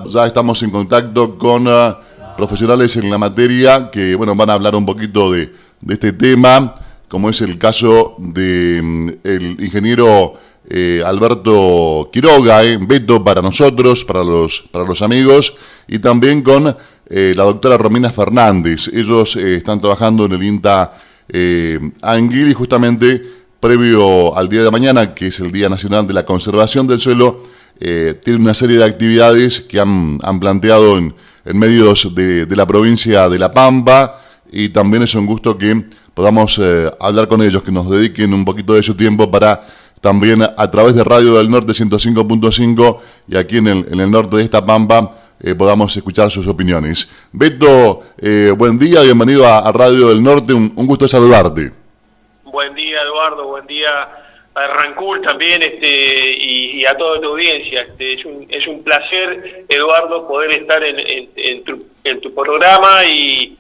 Ya estamos en contacto con profesionales en la materia que van a hablar un poquito de este tema, como es el caso de el ingeniero Alberto Quiroga, Beto para nosotros, para los amigos, y también con la doctora Romina Fernández. Ellos están trabajando en el INTA Anguil y justamente previo al día de mañana, que es el Día Nacional de la Conservación del Suelo, tienen una serie de actividades que han planteado en medios de la provincia de La Pampa, y también es un gusto que podamos hablar con ellos, que nos dediquen un poquito de su tiempo para también a través de Radio del Norte 105.5 y aquí en el norte de esta Pampa podamos escuchar sus opiniones. Beto, buen día, bienvenido a Radio del Norte, un gusto saludarte. Buen día, Eduardo, buen día a Rancul también y a toda tu audiencia. Es un placer, Eduardo, poder estar en tu programa y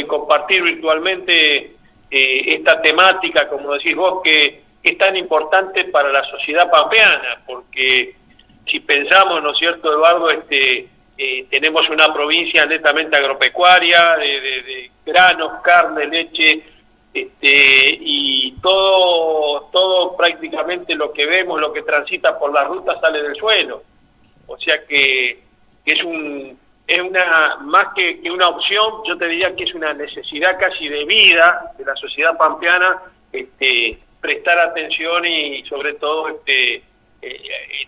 compartir virtualmente esta temática, como decís vos, que es tan importante para la sociedad pampeana, porque si pensamos, ¿no es cierto, Eduardo? Tenemos una provincia netamente agropecuaria, de granos, carne, leche, y todo prácticamente lo que vemos, lo que transita por las rutas sale del suelo. O sea que es una más que una opción, yo te diría que es una necesidad casi de vida de la sociedad pampeana, prestar atención y sobre todo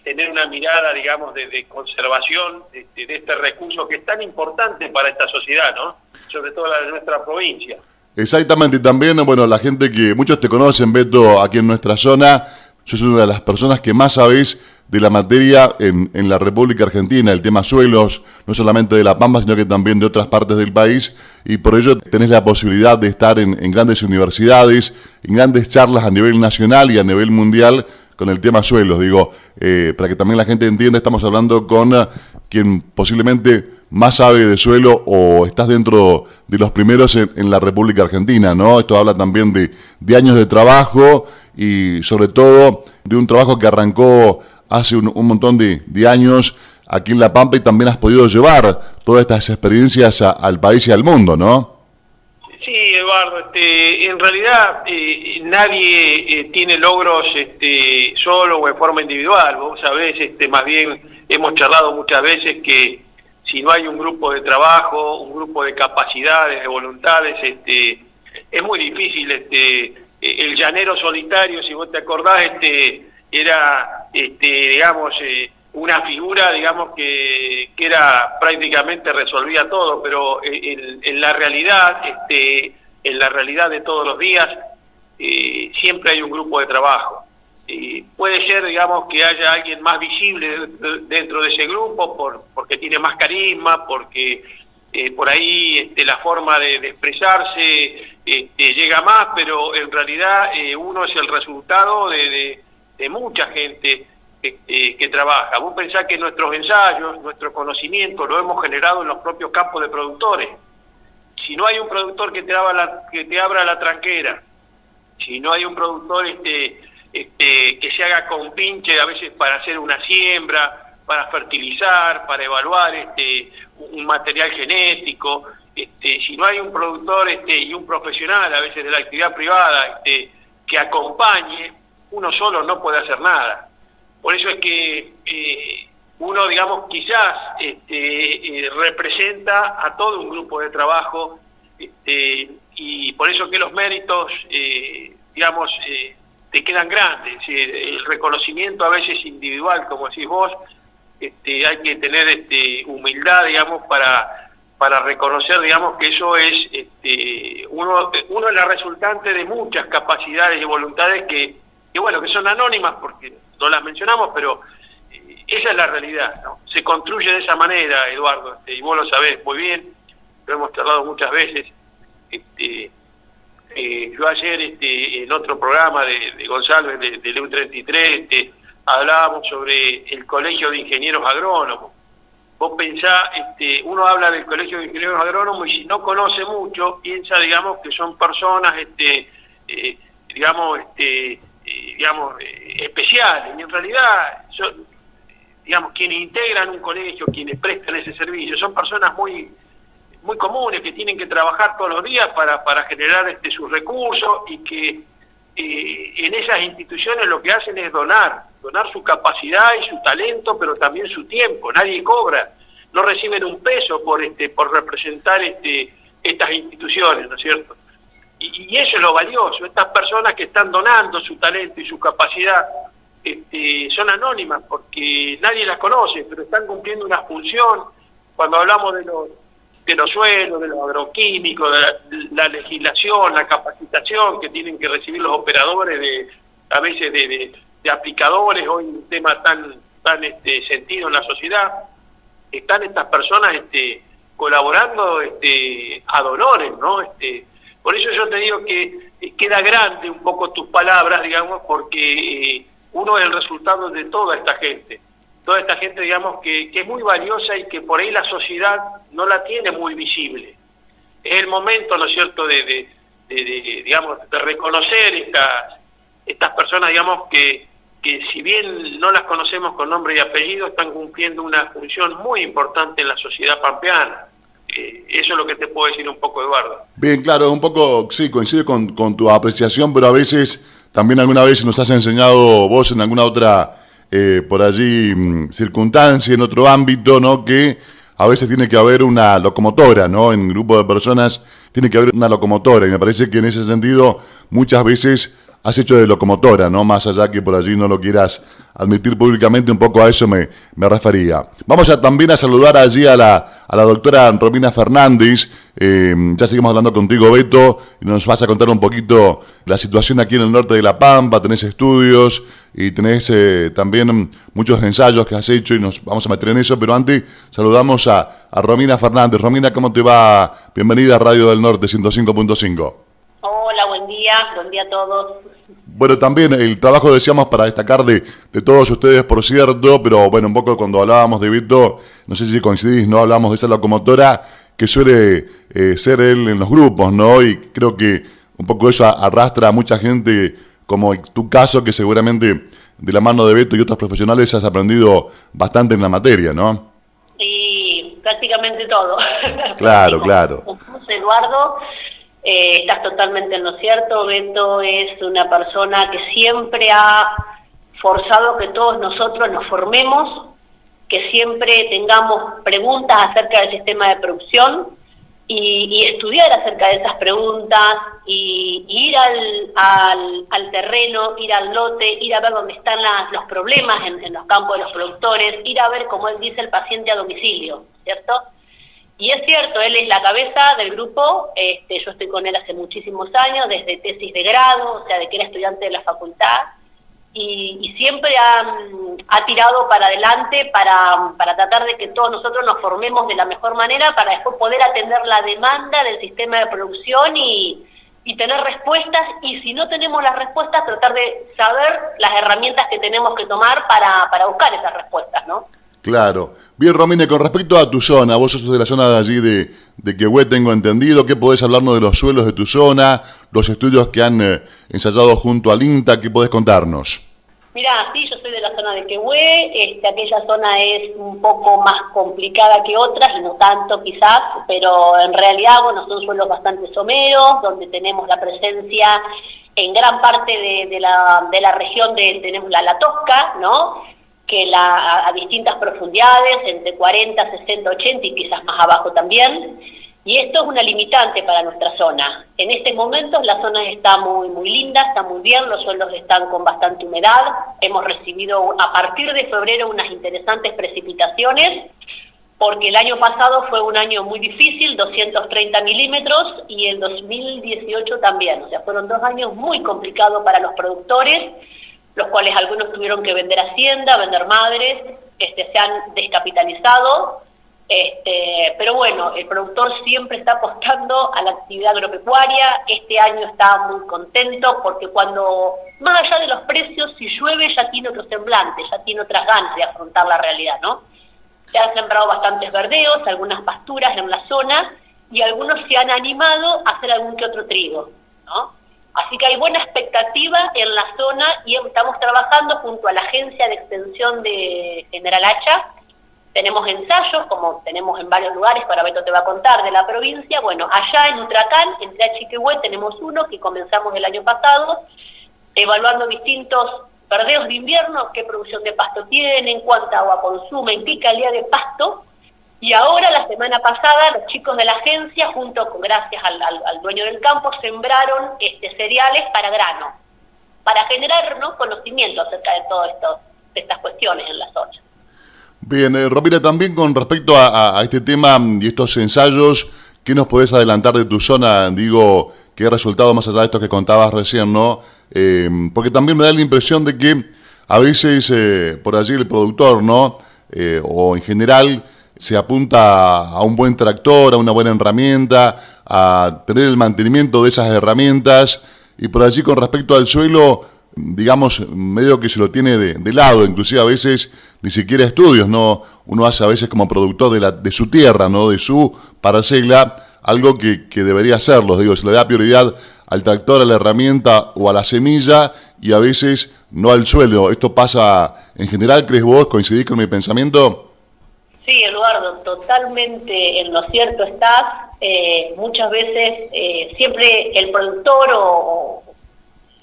tener una mirada, digamos, de conservación de este recurso que es tan importante para esta sociedad, ¿no? Sobre todo la de nuestra provincia. Exactamente, y también, la gente que muchos te conocen, Beto, aquí en nuestra zona, yo soy una de las personas que más sabés de la materia en la República Argentina, el tema suelos, no solamente de La Pampa, sino que también de otras partes del país, y por ello tenés la posibilidad de estar en grandes universidades, en grandes charlas a nivel nacional y a nivel mundial con el tema suelos. Digo, para que también la gente entienda, estamos hablando con quien posiblemente más sabe de suelo o estás dentro de los primeros en la República Argentina, ¿no? Esto habla también de años de trabajo y sobre todo de un trabajo que arrancó hace un montón de años aquí en La Pampa, y también has podido llevar todas estas experiencias al país y al mundo, ¿no? Sí, Eduardo, en realidad nadie tiene logros solo o en forma individual. Vos sabés, más bien hemos charlado muchas veces que si no hay un grupo de trabajo, un grupo de capacidades, de voluntades, es muy difícil. El llanero solitario, si vos te acordás, era, digamos, una figura, digamos, que era prácticamente resolvía todo, pero en la realidad de todos los días, siempre hay un grupo de trabajo. Puede ser, digamos, que haya alguien más visible dentro de ese grupo porque tiene más carisma, porque por ahí la forma de expresarse llega más, pero en realidad uno es el resultado de mucha gente que trabaja. Vos pensás que nuestros ensayos, nuestro conocimiento lo hemos generado en los propios campos de productores. Si no hay un productor que te abra la tranquera, si no hay un productor que se haga con pinche a veces para hacer una siembra, para fertilizar, para evaluar un material genético, si no hay un productor y un profesional a veces de la actividad privada que acompañe, uno solo no puede hacer nada. Por eso es que uno, digamos, quizás representa a todo un grupo de trabajo, y por eso que los méritos, digamos, te quedan grandes. El reconocimiento a veces individual, como decís vos, hay que tener humildad, digamos, para reconocer, digamos, que eso es uno es la resultante de muchas capacidades y voluntades que son anónimas porque no las mencionamos, pero esa es la realidad, ¿no? Se construye de esa manera, Eduardo, y vos lo sabés muy bien, lo hemos charlado muchas veces. Yo ayer en otro programa de González, de Leu 33, hablábamos sobre el Colegio de Ingenieros Agrónomos. Vos pensás, uno habla del Colegio de Ingenieros Agrónomos y si no conoce mucho, piensa, digamos, que son personas, digamos, especiales, y en realidad digamos, quienes integran un colegio, quienes prestan ese servicio, son personas muy comunes que tienen que trabajar todos los días para generar sus recursos y que en esas instituciones lo que hacen es donar su capacidad y su talento, pero también su tiempo. Nadie cobra, no reciben un peso por representar estas instituciones, ¿no es cierto? Y eso es lo valioso. Estas personas que están donando su talento y su capacidad son anónimas porque nadie las conoce, pero están cumpliendo una función. Cuando hablamos de los suelos, de los agroquímicos, de la legislación, la capacitación que tienen que recibir los operadores a veces de aplicadores, hoy un tema tan sentido en la sociedad, están estas personas colaborando a dolores, ¿no? Por eso yo te digo que queda grande un poco tus palabras, digamos, porque uno es el resultado de toda esta gente, digamos, que es muy valiosa y que por ahí la sociedad no la tiene muy visible. Es el momento, ¿no es cierto?, digamos, de reconocer estas personas, digamos, que si bien no las conocemos con nombre y apellido, están cumpliendo una función muy importante en la sociedad pampeana. Eso es lo que te puedo decir un poco, Eduardo. Bien, claro, un poco, sí, coincide con tu apreciación, pero a veces, también alguna vez nos has enseñado vos en alguna otra, por allí, circunstancia, en otro ámbito, ¿no?, que a veces tiene que haber una locomotora, ¿no?, en un grupo de personas tiene que haber una locomotora, y me parece que en ese sentido muchas veces has hecho de locomotora, ¿no?, más allá que por allí no lo quieras admitir públicamente, un poco a eso me refería. Vamos también a saludar allí a la doctora Romina Fernández. Ya seguimos hablando contigo, Beto, y nos vas a contar un poquito la situación aquí en el norte de La Pampa. Tenés estudios y tenés también muchos ensayos que has hecho y nos vamos a meter en eso, pero antes saludamos a Romina Fernández. Romina, ¿cómo te va? Bienvenida a Radio del Norte 105.5. Hola, buen día a todos. Bueno, también el trabajo, decíamos, para destacar de todos ustedes, por cierto, pero bueno, un poco cuando hablábamos de Beto, no sé si coincidís, ¿no? Hablamos de esa locomotora que suele ser él en los grupos, ¿no? Y creo que un poco eso arrastra a mucha gente, como en tu caso, que seguramente de la mano de Beto y otros profesionales has aprendido bastante en la materia, ¿no? Sí, prácticamente todo. Claro, claro. Eduardo, estás totalmente en lo cierto. Beto es una persona que siempre ha forzado que todos nosotros nos formemos, que siempre tengamos preguntas acerca del sistema de producción y estudiar acerca de esas preguntas y ir al terreno, ir al lote, ir a ver dónde están los problemas en los campos de los productores, ir a ver, como él dice, el paciente a domicilio, ¿cierto? Y es cierto, él es la cabeza del grupo. Yo estoy con él hace muchísimos años, desde tesis de grado, o sea, de que era estudiante de la facultad, y siempre ha tirado para adelante para tratar de que todos nosotros nos formemos de la mejor manera para después poder atender la demanda del sistema de producción y tener respuestas, y si no tenemos las respuestas, tratar de saber las herramientas que tenemos que tomar para buscar esas respuestas, ¿no? Claro. Bien, Romina, con respecto a tu zona, vos sos de la zona de allí de Quehue, tengo entendido. ¿Qué podés hablarnos de los suelos de tu zona, los estudios que han ensayado junto al INTA? ¿Qué podés contarnos? Mirá, sí, yo soy de la zona de Quehue. Aquella zona es un poco más complicada que otras, y no tanto quizás, pero en realidad, bueno, son suelos bastante someros, donde tenemos la presencia en gran parte de la región tenemos la Tosca, ¿no?, que a distintas profundidades, entre 40, 60, 80 y quizás más abajo también. Y esto es una limitante para nuestra zona. En este momento la zona está muy, muy linda, está muy bien, los suelos están con bastante humedad. Hemos recibido a partir de febrero unas interesantes precipitaciones, porque el año pasado fue un año muy difícil, 230 milímetros, y el 2018 también. O sea, fueron 2 años muy complicados para los productores, los cuales algunos tuvieron que vender hacienda, vender madres, se han descapitalizado, pero bueno, el productor siempre está apostando a la actividad agropecuaria. Este año está muy contento porque más allá de los precios, si llueve ya tiene otro semblante, ya tiene otras ganas de afrontar la realidad, ¿no? Se han sembrado bastantes verdeos, algunas pasturas en la zona, y algunos se han animado a hacer algún que otro trigo, ¿no? Así que hay buena expectativa en la zona y estamos trabajando junto a la Agencia de Extensión de General Hacha. Tenemos ensayos, como tenemos en varios lugares, que ahora Beto te va a contar, de la provincia. Bueno, allá en Utracán, entre Hacha y Quehue, tenemos uno que comenzamos el año pasado, evaluando distintos verdeos de invierno, qué producción de pasto tienen, cuánta agua consumen, qué calidad de pasto. Y ahora, la semana pasada, los chicos de la agencia, gracias al dueño del campo, sembraron cereales para grano, para generar, ¿no?, conocimiento acerca de todo esto, de estas cuestiones en la zona. Bien, Romina, también con respecto a este tema y estos ensayos, ¿qué nos podés adelantar de tu zona? Digo, ¿qué resultado más allá de esto que contabas recién, no? Porque también me da la impresión de que a veces por allí el productor, ¿no? O en general se apunta a un buen tractor, a una buena herramienta, a tener el mantenimiento de esas herramientas, y por allí con respecto al suelo, digamos, medio que se lo tiene de lado, inclusive a veces ni siquiera estudios, ¿no? Uno hace a veces como productor de su tierra, ¿no?, de su parcela, algo que debería hacerlo. Digo, se le da prioridad al tractor, a la herramienta o a la semilla, y a veces no al suelo. ¿Esto pasa en general, crees vos? ¿Coincidís con mi pensamiento? Sí, Eduardo, totalmente en lo cierto estás. Muchas veces siempre el productor o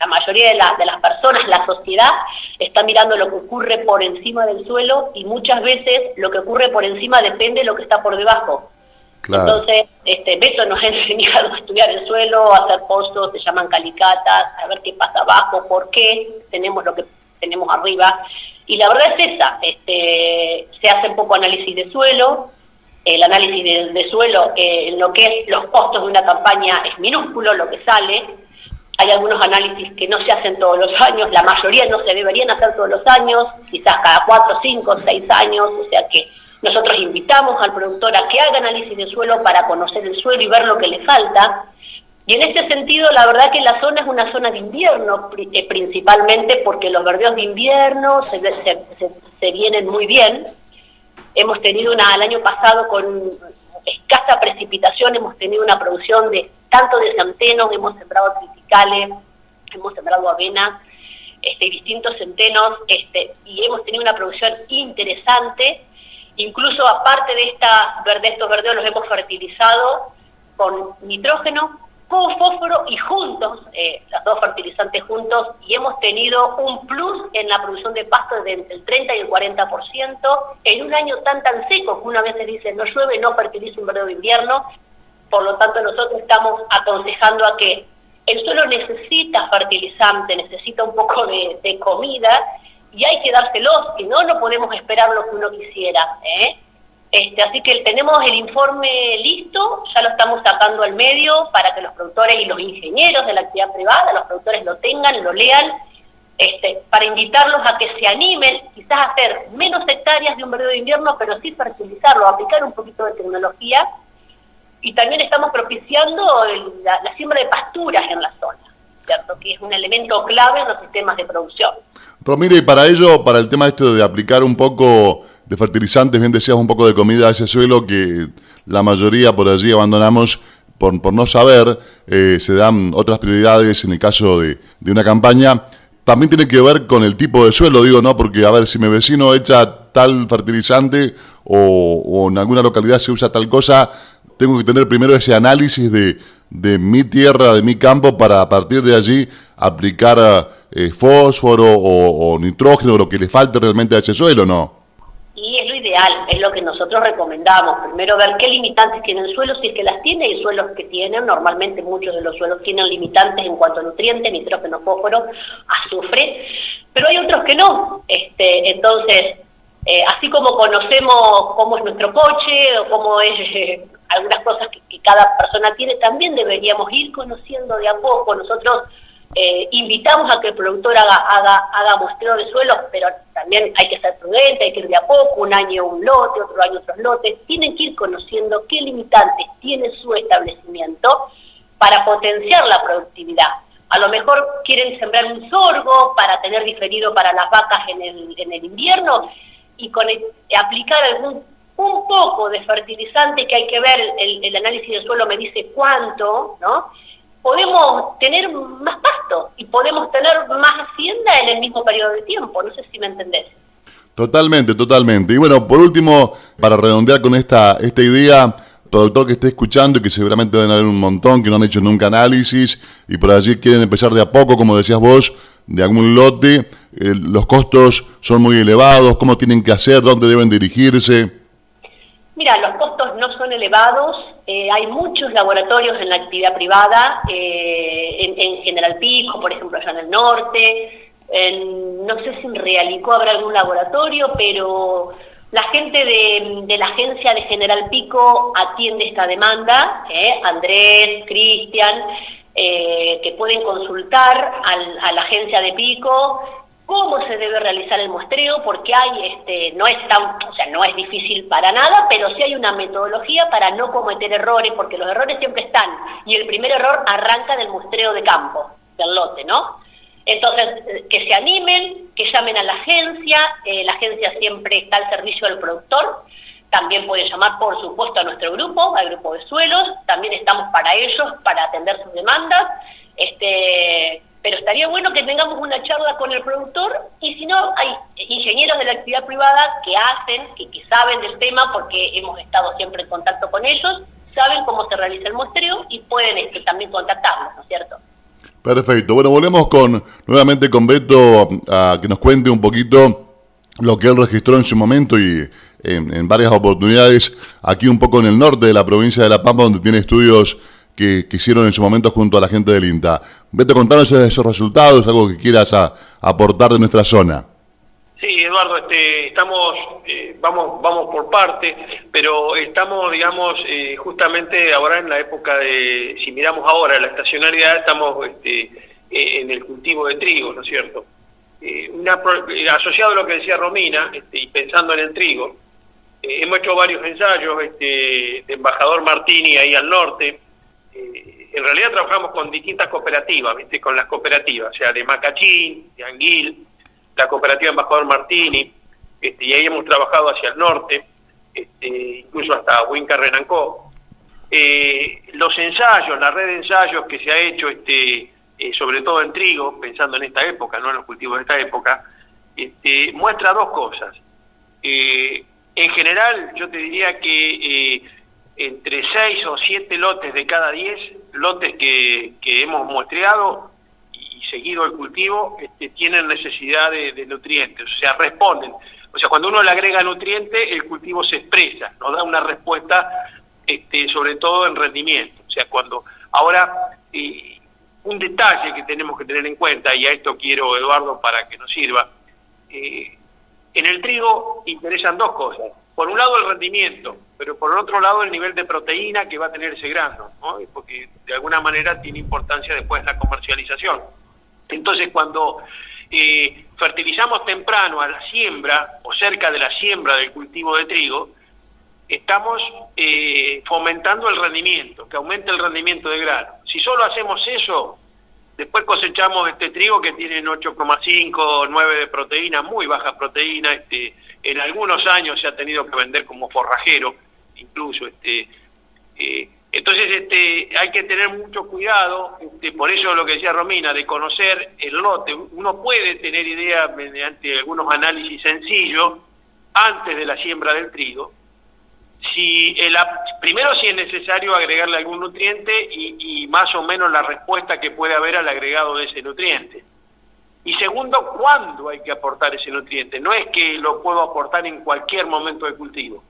la mayoría de las personas, la sociedad, está mirando lo que ocurre por encima del suelo, y muchas veces lo que ocurre por encima depende de lo que está por debajo. Claro. Entonces, Beto nos ha enseñado a estudiar el suelo, a hacer pozos, se llaman calicatas, a ver qué pasa abajo, por qué tenemos lo que tenemos arriba. Y la verdad es esa, se hace un poco análisis de suelo. El análisis de suelo, en lo que es los costos de una campaña, es minúsculo lo que sale. Hay algunos análisis que no se hacen todos los años, la mayoría no se deberían hacer todos los años, quizás cada 4, 5, 6 años, o sea que nosotros invitamos al productor a que haga análisis de suelo para conocer el suelo y ver lo que le falta. Y en este sentido, la verdad que la zona es una zona de invierno, principalmente porque los verdeos de invierno se vienen muy bien. Hemos tenido el año pasado con escasa precipitación, hemos tenido una producción tanto de centenos, hemos sembrado triticales, hemos sembrado avena, distintos centenos, y hemos tenido una producción interesante. Incluso aparte de estos verdeos los hemos fertilizado con nitrógeno, con fósforo y juntos, los dos fertilizantes juntos, y hemos tenido un plus en la producción de pasto de entre el 30 y el 40%, en un año tan seco que una vez se dice no llueve, no fertiliza un verdeo de invierno. Por lo tanto, nosotros estamos aconsejando a que el suelo necesita fertilizante, necesita un poco de comida, y hay que dárselos, si no, no podemos esperar lo que uno quisiera, así que tenemos el informe listo, ya lo estamos sacando al medio para que los productores y los ingenieros de la actividad privada, los productores lo tengan, lo lean, para invitarlos a que se animen, quizás a hacer menos hectáreas de un verdeo de invierno, pero sí fertilizarlo, aplicar un poquito de tecnología. Y también estamos propiciando la siembra de pasturas en la zona, ¿cierto?, que es un elemento clave en los sistemas de producción. Romina, y para ello, para el tema de aplicar un poco de fertilizantes, bien decías, un poco de comida a ese suelo que la mayoría por allí abandonamos por no saber, se dan otras prioridades en el caso de una campaña. También tiene que ver con el tipo de suelo, digo, ¿no? Porque, a ver, si mi vecino echa tal fertilizante o en alguna localidad se usa tal cosa, tengo que tener primero ese análisis de mi tierra, de mi campo, para a partir de allí aplicar fósforo o nitrógeno, lo que le falte realmente a ese suelo, ¿no? Y es lo ideal, es lo que nosotros recomendamos. Primero ver qué limitantes tiene el suelo, si es que las tiene. Hay suelos que tienen, normalmente muchos de los suelos tienen limitantes en cuanto a nutrientes, nitrógeno, fósforo, azufre, pero hay otros que no. Entonces, así como conocemos cómo es nuestro coche o cómo es algunas cosas que cada persona tiene, también deberíamos ir conociendo de a poco. Nosotros invitamos a que el productor haga muestreo de suelos, pero también hay que ser prudente, hay que ir de a poco, un año un lote, otro año otros lotes. Tienen que ir conociendo qué limitantes tiene su establecimiento para potenciar la productividad. A lo mejor quieren sembrar un sorgo para tener diferido para las vacas en el invierno, y aplicar un poco de fertilizante, que hay que ver, el análisis del suelo me dice cuánto, ¿no? podemos tener más pasto y podemos tener más hacienda en el mismo periodo de tiempo. No sé si me entendés. Totalmente, totalmente. Y bueno, por último, para redondear con esta idea, productor que esté escuchando y que seguramente deben haber un montón que no han hecho nunca análisis y por allí quieren empezar de a poco, como decías vos, de algún lote, los costos son muy elevados, ¿cómo tienen que hacer? ¿Dónde deben dirigirse? Mira, los costos no son elevados, hay muchos laboratorios en la actividad privada, en General Pico, por ejemplo, allá en el norte, no sé si en Realicó habrá algún laboratorio, pero la gente de la agencia de General Pico atiende esta demanda, Andrés, Cristian, que pueden consultar a la agencia de Pico cómo se debe realizar el muestreo, porque hay, no es difícil para nada, pero sí hay una metodología para no cometer errores, porque los errores siempre están, y el primer error arranca del muestreo de campo, del lote, ¿no? Entonces, que se animen, que llamen a la agencia siempre está al servicio del productor, también pueden llamar, por supuesto, a nuestro grupo, al grupo de suelos, también estamos para ellos, para atender sus demandas, pero estaría bueno que tengamos una charla con el productor, y si no, hay ingenieros de la actividad privada que saben del tema, porque hemos estado siempre en contacto con ellos, saben cómo se realiza el muestreo y pueden también contactarnos, ¿no es cierto? Perfecto. Bueno, volvemos nuevamente con Beto a que nos cuente un poquito lo que él registró en su momento y en varias oportunidades aquí un poco en el norte de la provincia de La Pampa, donde tiene estudios que hicieron en su momento junto a la gente del INTA. Beto, contanos esos resultados, algo que quieras aportar de nuestra zona. Sí, Eduardo, estamos, vamos por parte, pero estamos, digamos, justamente ahora en la época si miramos ahora la estacionalidad, estamos en el cultivo de trigo, ¿no es cierto? Asociado a lo que decía Romina, y pensando en el trigo, hemos hecho varios ensayos, de Embajador Martini ahí al norte. En realidad trabajamos con distintas cooperativas, con las cooperativas, o sea, de Macachín, de Anguil, la cooperativa Embajador Martini, y ahí hemos trabajado hacia el norte, incluso hasta Huinca Renancó. Los ensayos, la red de ensayos que se ha hecho, sobre todo en trigo, pensando en esta época, no en los cultivos de esta época, muestra dos cosas. En general, yo te diría que entre 6 o 7 lotes de cada 10 lotes que hemos muestreado y seguido el cultivo, tienen necesidad de nutrientes, o sea, responden. O sea, cuando uno le agrega nutriente, el cultivo se expresa, nos da una respuesta, sobre todo en rendimiento. O sea, ahora, un detalle que tenemos que tener en cuenta, y a esto quiero, Eduardo, para que nos sirva, en el trigo interesan dos cosas. Por un lado el rendimiento, pero por el otro lado el nivel de proteína que va a tener ese grano, ¿no? Porque de alguna manera tiene importancia después la comercialización. Entonces, cuando fertilizamos temprano a la siembra o cerca de la siembra del cultivo de trigo, estamos fomentando el rendimiento, que aumente el rendimiento de grano. Si solo hacemos eso, después cosechamos trigo que tiene 8,5, 9 de proteína, muy baja proteína. En algunos años se ha tenido que vender como forrajero, incluso. Entonces hay que tener mucho cuidado, por eso lo que decía Romina, de conocer el lote. Uno puede tener idea mediante algunos análisis sencillos antes de la siembra del trigo. Primero, si es necesario agregarle algún nutriente y más o menos la respuesta que puede haber al agregado de ese nutriente. Y segundo, ¿cuándo hay que aportar ese nutriente? No es que lo puedo aportar en cualquier momento del cultivo,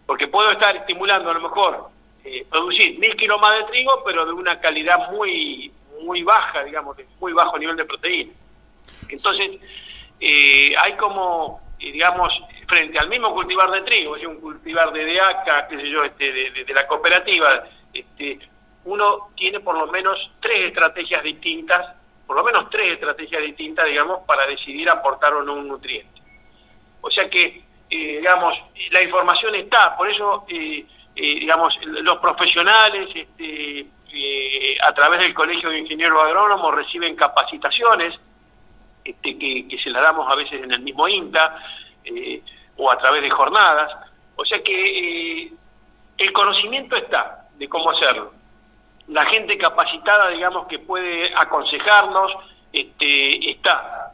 porque puedo estar estimulando a lo mejor producir 1000 kilos más de trigo, pero de una calidad muy, muy baja, digamos, de muy bajo nivel de proteína. Entonces, hay como, digamos, frente al mismo cultivar de trigo, un cultivar de DEACA, qué sé yo, de la cooperativa, uno tiene por lo menos tres estrategias distintas, digamos, para decidir aportar o no un nutriente. O sea que, digamos, la información está, por eso, digamos, los profesionales, a través del Colegio de Ingenieros Agrónomos reciben capacitaciones, que se las damos a veces en el mismo INTA, o a través de jornadas. O sea que el conocimiento está de cómo hacerlo. la gente capacitada, digamos, que puede aconsejarnos, está.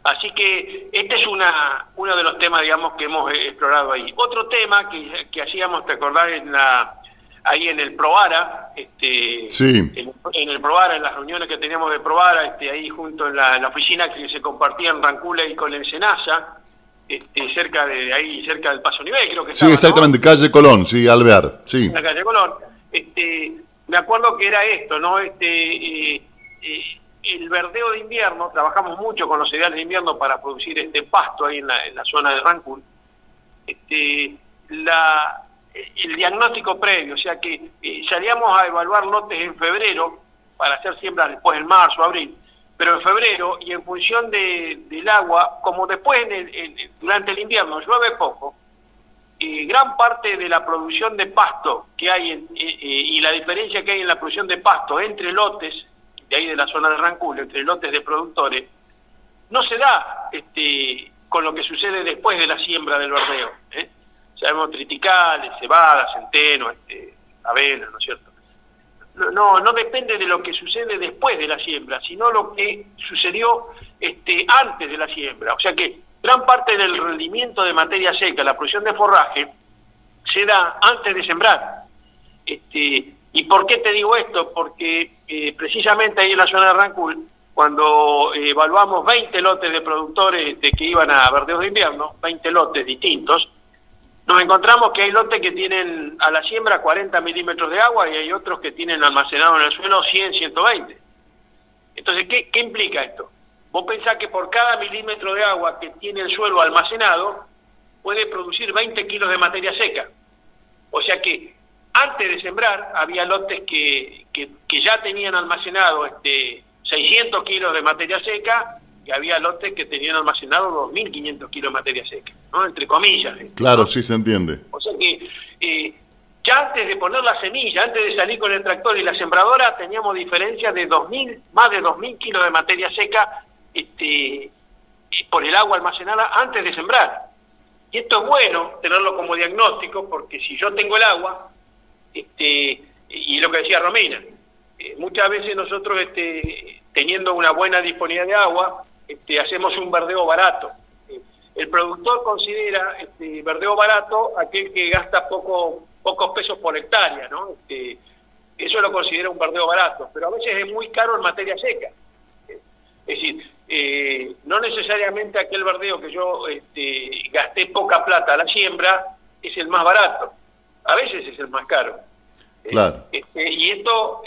Así que este es uno de los temas, digamos, que hemos explorado ahí. Otro tema que hacíamos, te acordás, ahí en el Provara, Sí. en el Provara, en las reuniones que teníamos de Provara, ahí junto en la oficina que se compartía en Rancula y con el Senasa, cerca del Paso Nivel, creo que Sí, estaba, exactamente, ¿no? calle Colón, sí, Alvear, sí. En la calle Colón. Me acuerdo que era esto, ¿no? El verdeo de invierno, trabajamos mucho con los cereales de invierno para producir pasto ahí en la zona de Rancul. El diagnóstico previo, o sea que salíamos a evaluar lotes en febrero para hacer siembras después en marzo, abril, pero en febrero, y en función del agua, como después durante el invierno llueve poco, gran parte de la producción de pasto que hay y la diferencia que hay en la producción de pasto entre lotes de ahí de la zona de Rancul, entre lotes de productores, no se da con lo que sucede después de la siembra del verdeo. Sabemos triticales, cebada, centeno, avena, ¿no es cierto? No depende de lo que sucede después de la siembra, sino lo que sucedió antes de la siembra. O sea que gran parte del rendimiento de materia seca, la producción de forraje, se da antes de sembrar. ¿Y por qué te digo esto? Porque precisamente ahí en la zona de Rancul, cuando evaluamos 20 lotes de productores que iban a verdeos de invierno, 20 lotes distintos, nos encontramos que hay lotes que tienen a la siembra 40 milímetros de agua y hay otros que tienen almacenado en el suelo 100, 120. Entonces, ¿qué implica esto? Vos pensás que por cada milímetro de agua que tiene el suelo almacenado, puede producir 20 kilos de materia seca. O sea que antes de sembrar había lotes que ya tenían almacenado 600 kilos de materia seca y había lotes que tenían almacenado 2.500 kilos de materia seca, ¿no? Entre comillas. Claro, ¿no? sí se entiende. O sea que ya antes de poner la semilla, antes de salir con el tractor y la sembradora, teníamos diferencias de más de 2.000 kilos de materia seca por el agua almacenada antes de sembrar. Y esto es bueno tenerlo como diagnóstico, porque si yo tengo el agua, y lo que decía Romina, muchas veces nosotros teniendo una buena disponibilidad de agua, hacemos un verdeo barato. El productor considera verdeo barato aquel que gasta pocos pesos por hectárea, ¿no? Eso lo considera un verdeo barato, pero a veces es muy caro en materia seca. Es decir, no necesariamente aquel verdeo que yo gasté poca plata a la siembra es el más barato, a veces es el más caro. Claro. Y esto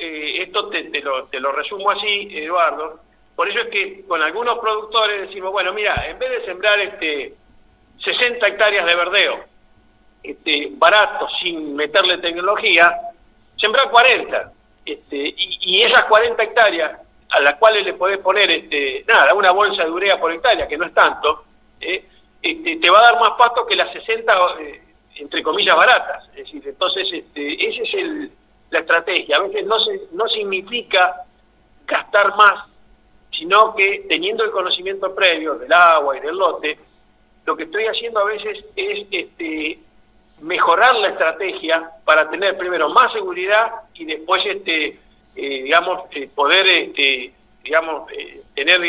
te lo resumo así, Eduardo. Por eso es que con algunos productores decimos, bueno, mira, en vez de sembrar 60 hectáreas de verdeo, barato, sin meterle tecnología, sembrar 40. Y esas 40 hectáreas a las cuales le podés poner una bolsa de urea por hectárea, que no es tanto, te va a dar más pasto que las 60, entre comillas, baratas. Es decir, entonces, esa es la estrategia. A veces no significa gastar más, sino que teniendo el conocimiento previo del agua y del lote, lo que estoy haciendo a veces es mejorar la estrategia para tener primero más seguridad y después poder tener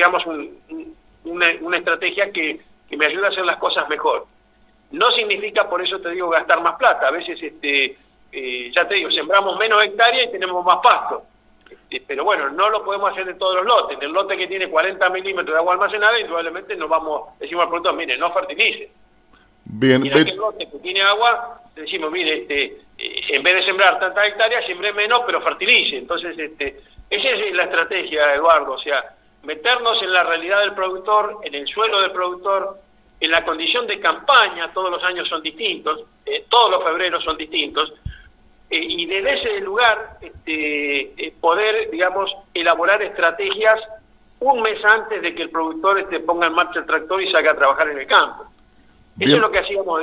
una estrategia que me ayude a hacer las cosas mejor. No significa, por eso te digo, gastar más plata. A veces, ya te digo, sembramos menos hectáreas y tenemos más pasto. Pero bueno, no lo podemos hacer en todos los lotes. En el lote que tiene 40 milímetros de agua almacenada, indudablemente decimos al productor, mire, no fertilice. Bien. Y en aquel lote que tiene agua, decimos, mire, en vez de sembrar tantas hectáreas, siembre menos, pero fertilice. Entonces, esa es la estrategia, Eduardo. O sea, meternos en la realidad del productor, en el suelo del productor, en la condición de campaña. Todos los años son distintos, todos los febreros son distintos, y desde ese lugar poder, elaborar estrategias un mes antes de que el productor ponga en marcha el tractor y salga a trabajar en el campo. Bien. Eso es lo que hacíamos,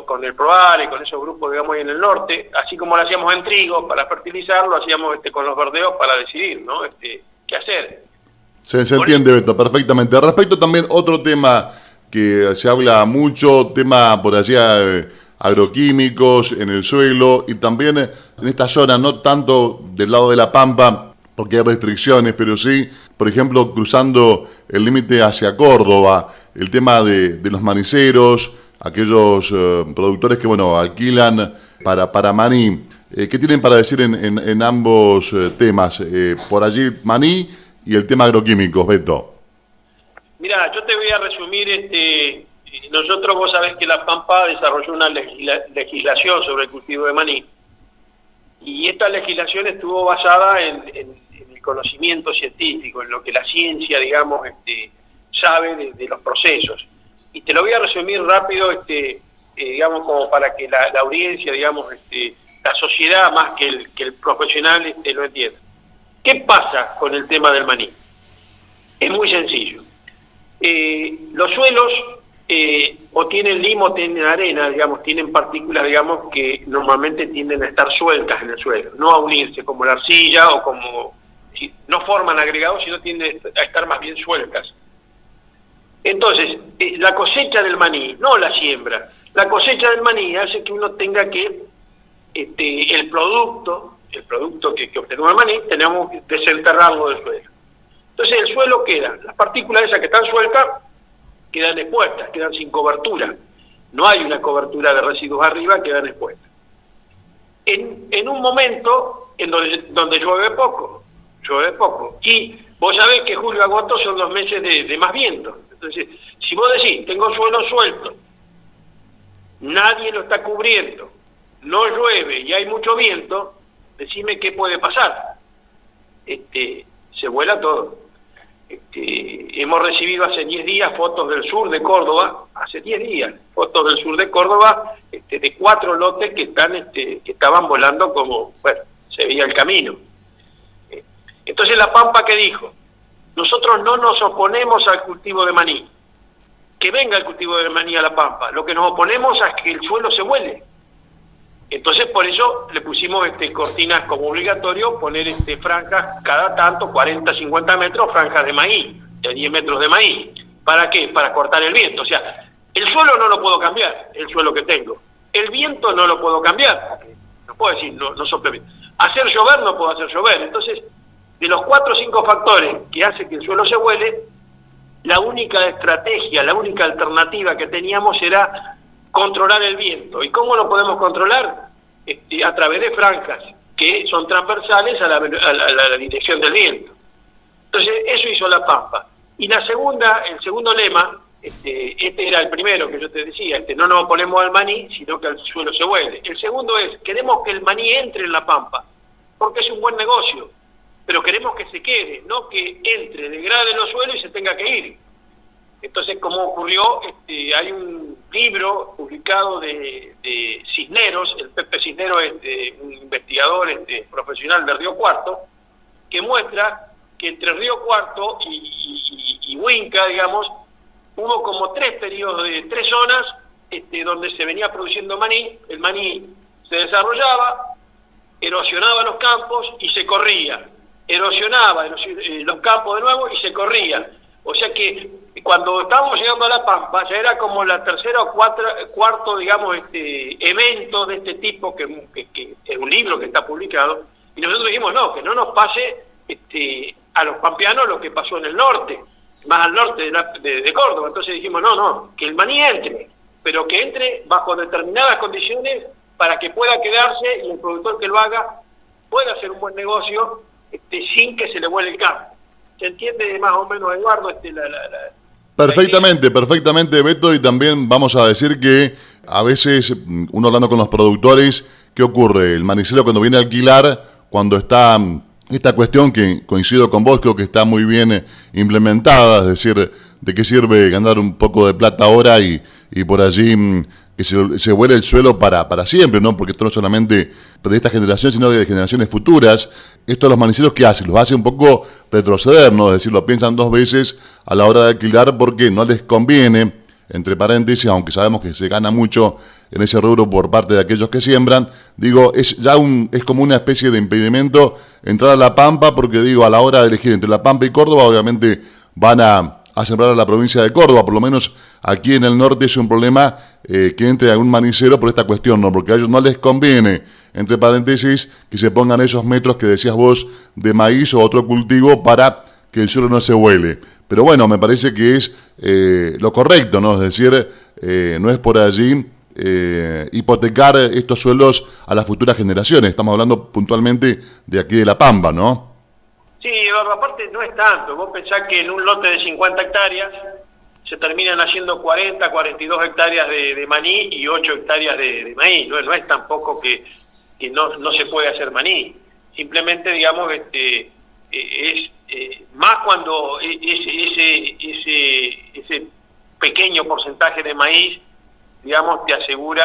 con el PROAR y con esos grupos, ahí en el norte, así como lo hacíamos en trigo para fertilizar, lo hacíamos con los verdeos para decidir, ¿no? ¿Qué hacer? Se entiende, Beto, perfectamente. Respecto también otro tema que se habla mucho, tema por allá agroquímicos en el suelo y también en esta zona, no tanto del lado de La Pampa, porque hay restricciones, pero sí, por ejemplo, cruzando el límite hacia Córdoba, el tema de los maniceros, aquellos productores que, bueno, alquilan para maní. ¿Qué tienen para decir en ambos temas? Por allí maní y el tema agroquímicos, Beto. Mira, yo te voy a resumir, nosotros vos sabés que La Pampa desarrolló una legislación sobre el cultivo de maní, y esta legislación estuvo basada en el conocimiento científico, en lo que la ciencia, digamos, sabe de los procesos. Y te lo voy a resumir rápido, digamos, como para que la audiencia, digamos, la sociedad más que el profesional lo entienda. ¿Qué pasa con el tema del maní? Es muy sencillo. Los suelos o tienen limo o tienen arena, digamos, tienen partículas, digamos, que normalmente tienden a estar sueltas en el suelo, no a unirse como la arcilla o como... no forman agregados, sino tienden a estar más bien sueltas. Entonces, la cosecha del maní, no la siembra, la cosecha del maní hace que uno tenga que, el producto que obtenemos del maní, tenemos que desenterrarlo del suelo. Entonces el suelo queda, las partículas esas que están sueltas, quedan expuestas, quedan sin cobertura. No hay una cobertura de residuos arriba, quedan expuestas. En un momento en donde llueve poco. Y vos sabés que julio y agosto son los meses de más viento. Entonces, si vos decís, tengo suelo suelto, nadie lo está cubriendo, no llueve y hay mucho viento, decime qué puede pasar. Se vuela todo. Hemos recibido hace 10 días fotos del sur de Córdoba, de 4 lotes que estaban volando como, bueno, se veía el camino. Entonces La Pampa, ¿qué dijo? Nosotros no nos oponemos al cultivo de maní, que venga el cultivo de maní a La Pampa, lo que nos oponemos es que el suelo se vuele. Entonces por eso le pusimos cortinas como obligatorio, poner franjas cada tanto, 40, 50 metros, franjas de maíz, de 10 metros de maíz. ¿Para qué? Para cortar el viento. O sea, el suelo no lo puedo cambiar, el suelo que tengo. El viento no lo puedo cambiar, no puedo decir, no sopla bien. Hacer llover no puedo hacer llover. Entonces, de los 4 o 5 factores que hacen que el suelo se vuele, la única estrategia, la única alternativa que teníamos era controlar el viento. ¿Y cómo lo podemos controlar? A través de franjas que son transversales a la dirección del viento. Entonces, eso hizo La Pampa. Y el segundo lema, este era el primero que yo te decía, no nos oponemos al maní, sino que el suelo se vuelve. El segundo es, queremos que el maní entre en La Pampa, porque es un buen negocio, pero queremos que se quede, no que entre, degrade los suelos y se tenga que ir. Entonces, como ocurrió, hay un libro publicado de Cisneros, el Pepe Cisneros es un investigador profesional de Río Cuarto, que muestra que entre Río Cuarto y Huinca, digamos, hubo como 3 periodos de 3 zonas donde se venía produciendo maní. El maní se desarrollaba, erosionaba los campos y se corría, erosionaba los campos de nuevo y se corría. O sea que cuando estábamos llegando a La Pampa, ya era como la tercera o cuarto, digamos, evento de este tipo, que es un libro que está publicado, y nosotros dijimos, no, que no nos pase a los pampeanos lo que pasó en el norte, más al norte de Córdoba. Entonces dijimos, no, que el maní entre, pero que entre bajo determinadas condiciones para que pueda quedarse y el productor que lo haga pueda hacer un buen negocio sin que se le vuele el campo. ¿Se entiende más o menos, Eduardo? Perfectamente, Beto, y también vamos a decir que a veces, uno hablando con los productores, ¿qué ocurre? El manicero cuando viene a alquilar, cuando está esta cuestión que coincido con vos, creo que está muy bien implementada, es decir, ¿de qué sirve ganar un poco de plata ahora y por allí que se vuele el suelo para siempre, ¿no? Porque esto no solamente de esta generación, sino de generaciones futuras. Esto los maniceros, ¿qué hacen? Los hace un poco retroceder, ¿no? Es decir, lo piensan 2 veces a la hora de alquilar porque no les conviene, entre paréntesis, aunque sabemos que se gana mucho en ese rubro por parte de aquellos que siembran, digo, es como una especie de impedimento entrar a La Pampa, porque digo, a la hora de elegir entre La Pampa y Córdoba, obviamente van a a sembrar a la provincia de Córdoba. Por lo menos aquí en el norte es un problema que entre algún manicero por esta cuestión, ¿no? Porque a ellos no les conviene, entre paréntesis, que se pongan esos metros que decías vos de maíz o otro cultivo para que el suelo no se huele. Pero bueno, me parece que es lo correcto, ¿no? Es decir, no es por allí hipotecar estos suelos a las futuras generaciones. Estamos hablando puntualmente de aquí de La Pampa, ¿no? Sí, aparte no es tanto. Vos pensás que en un lote de 50 hectáreas se terminan haciendo 40, 42 hectáreas de maní y 8 hectáreas de maíz. No es tampoco que no se puede hacer maní. Simplemente, digamos, es más cuando ese pequeño porcentaje de maíz, digamos, te asegura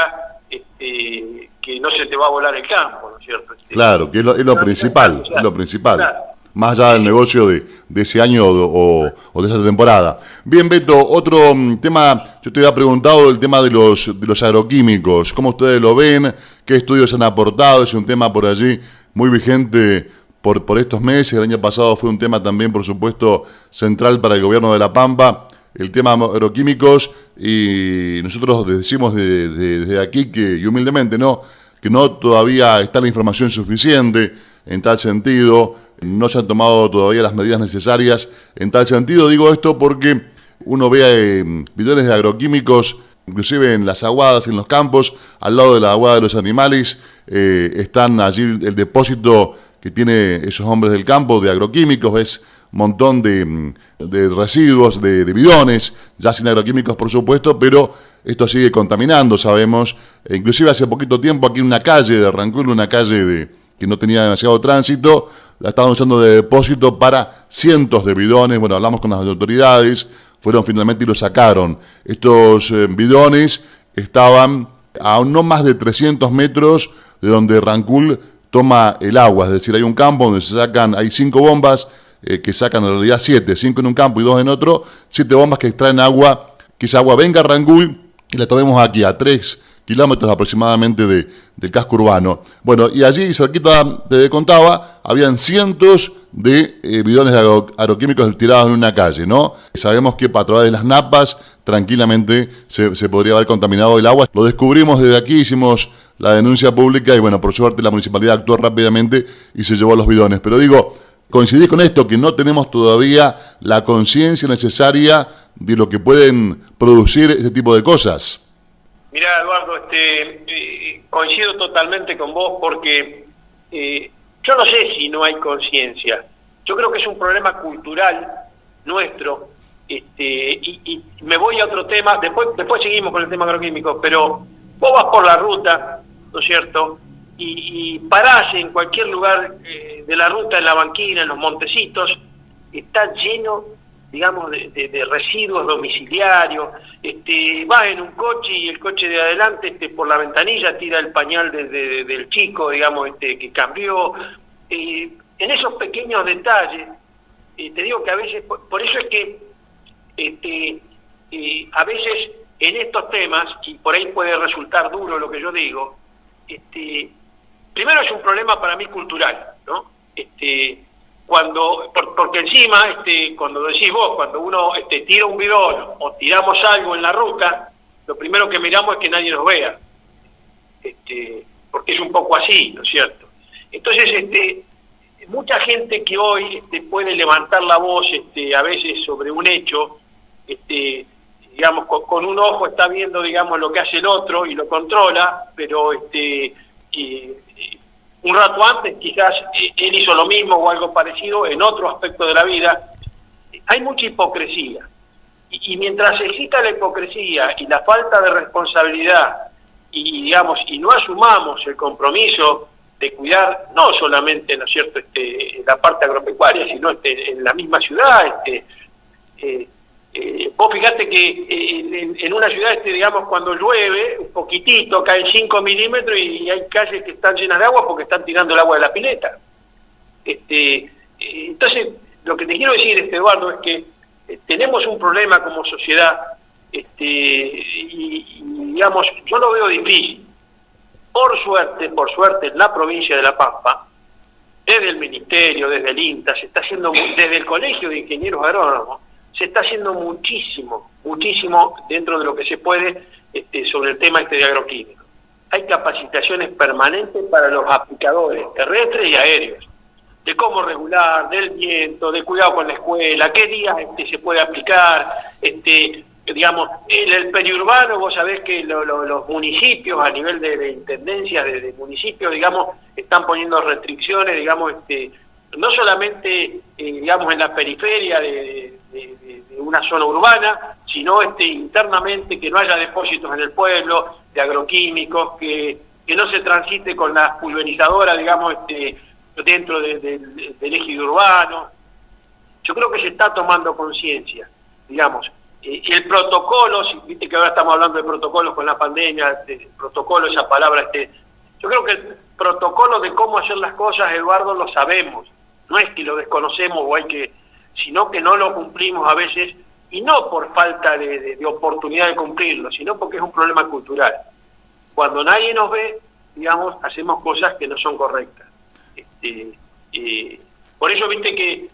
que no se te va a volar el campo, ¿no es cierto? Claro, que es lo principal, es lo principal. Claro. Más allá del negocio de ese año o de esa temporada. Bien, Beto, otro tema, yo te había preguntado el tema de los agroquímicos. ¿Cómo ustedes lo ven? ¿Qué estudios han aportado? Es un tema por allí muy vigente por estos meses. El año pasado fue un tema también, por supuesto, central para el gobierno de La Pampa, el tema agroquímicos, y nosotros decimos desde aquí y humildemente, ¿no?, que no todavía está la información suficiente en tal sentido, no se han tomado todavía las medidas necesarias en tal sentido. Digo esto porque uno ve bidones de agroquímicos, inclusive en las aguadas, en los campos, al lado de la aguada de los animales, están allí el depósito que tiene esos hombres del campo de agroquímicos. Ves un montón de residuos, de bidones, ya sin agroquímicos por supuesto, pero esto sigue contaminando, sabemos. Inclusive hace poquito tiempo aquí en una calle de Rancul, una calle que no tenía demasiado tránsito, la estaban usando de depósito para cientos de bidones. Bueno, hablamos con las autoridades, fueron finalmente y lo sacaron. Estos bidones estaban a no más de 300 metros de donde Rancul toma el agua, es decir, hay un campo donde hay 5 bombas que sacan en realidad 7, 5 en un campo y 2 en otro, 7 bombas que extraen agua, que esa agua venga a Rancul y la tomemos aquí a 3 kilómetros aproximadamente del casco urbano. Bueno, y allí cerquita, te contaba, habían cientos de bidones de agroquímicos tirados en una calle, ¿no? Sabemos que a través de las napas tranquilamente se podría haber contaminado el agua. Lo descubrimos desde aquí, hicimos la denuncia pública y bueno, por suerte la municipalidad actuó rápidamente y se llevó los bidones. Pero digo, ¿coincidís con esto, que no tenemos todavía la conciencia necesaria de lo que pueden producir este tipo de cosas? Mirá, Eduardo, coincido totalmente con vos porque yo no sé si no hay conciencia. Yo creo que es un problema cultural nuestro, y me voy a otro tema, después seguimos con el tema agroquímico, pero vos vas por la ruta, ¿no es cierto?, y parás en cualquier lugar de la ruta, en la banquina, en los montecitos, está lleno, digamos, de residuos domiciliarios. Vas en un coche y el coche de adelante por la ventanilla tira el pañal del chico, digamos, que cambió. En esos pequeños detalles, te digo que a veces, por eso es que a veces en estos temas, y por ahí puede resultar duro lo que yo digo, primero es un problema para mí cultural, ¿no? Porque encima, cuando decís vos, cuando uno tira un bidón o tiramos algo en la ruta, lo primero que miramos es que nadie nos vea, porque es un poco así, ¿no es cierto? Entonces, mucha gente que hoy puede levantar la voz a veces sobre un hecho, digamos, con un ojo está viendo, digamos, lo que hace el otro y lo controla, pero un rato antes quizás él hizo lo mismo o algo parecido en otro aspecto de la vida. Hay mucha hipocresía, y mientras exista la hipocresía y la falta de responsabilidad y no asumamos el compromiso de cuidar no solamente, ¿no es cierto?, la parte agropecuaria, sino en la misma ciudad. Vos fijate que en una ciudad, digamos, cuando llueve un poquitito, caen 5 milímetros y hay calles que están llenas de agua porque están tirando el agua de la pileta. Entonces, lo que te quiero decir, Eduardo, es que tenemos un problema como sociedad, y digamos, yo lo veo difícil. Por suerte, en la provincia de La Pampa, desde el Ministerio, desde el INTA, se está haciendo, desde el Colegio de Ingenieros Agrónomos, se está haciendo muchísimo dentro de lo que se puede sobre el tema de agroquímicos. Hay capacitaciones permanentes para los aplicadores terrestres y aéreos, de cómo regular, del viento, de cuidado con la escuela, qué días se puede aplicar, digamos, en el periurbano. Vos sabés que los municipios, a nivel de intendencias de municipios, digamos, están poniendo restricciones, digamos, no solamente, digamos, en la periferia de una zona urbana, sino internamente, que no haya depósitos en el pueblo de agroquímicos, que no se transite con las pulverizadoras, digamos, dentro del ejido urbano. Yo creo que se está tomando conciencia, digamos. El protocolo, viste que ahora estamos hablando de protocolos con la pandemia, protocolo, esa palabra, yo creo que el protocolo de cómo hacer las cosas, Eduardo, lo sabemos. No es que lo desconocemos sino que no lo cumplimos a veces, y no por falta de oportunidad de cumplirlo, sino porque es un problema cultural. Cuando nadie nos ve, digamos, hacemos cosas que no son correctas. Por eso, viste que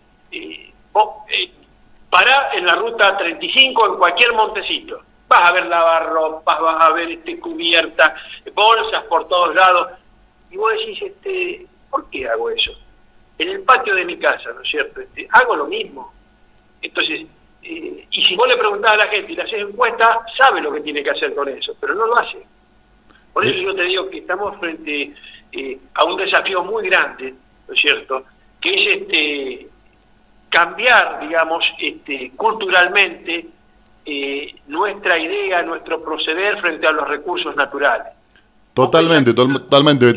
pará en la ruta 35, en cualquier montecito, vas a ver lavarropas, vas a ver cubiertas, bolsas por todos lados, y vos decís, ¿por qué hago eso? En el patio de mi casa, ¿no es cierto? Hago lo mismo. Entonces, y si vos le preguntás a la gente y le haces encuesta, sabe lo que tiene que hacer con eso, pero no lo hace. Por eso yo te digo que estamos frente a un desafío muy grande, ¿no es cierto?, que es cambiar, digamos, culturalmente nuestra idea, nuestro proceder frente a los recursos naturales. Totalmente,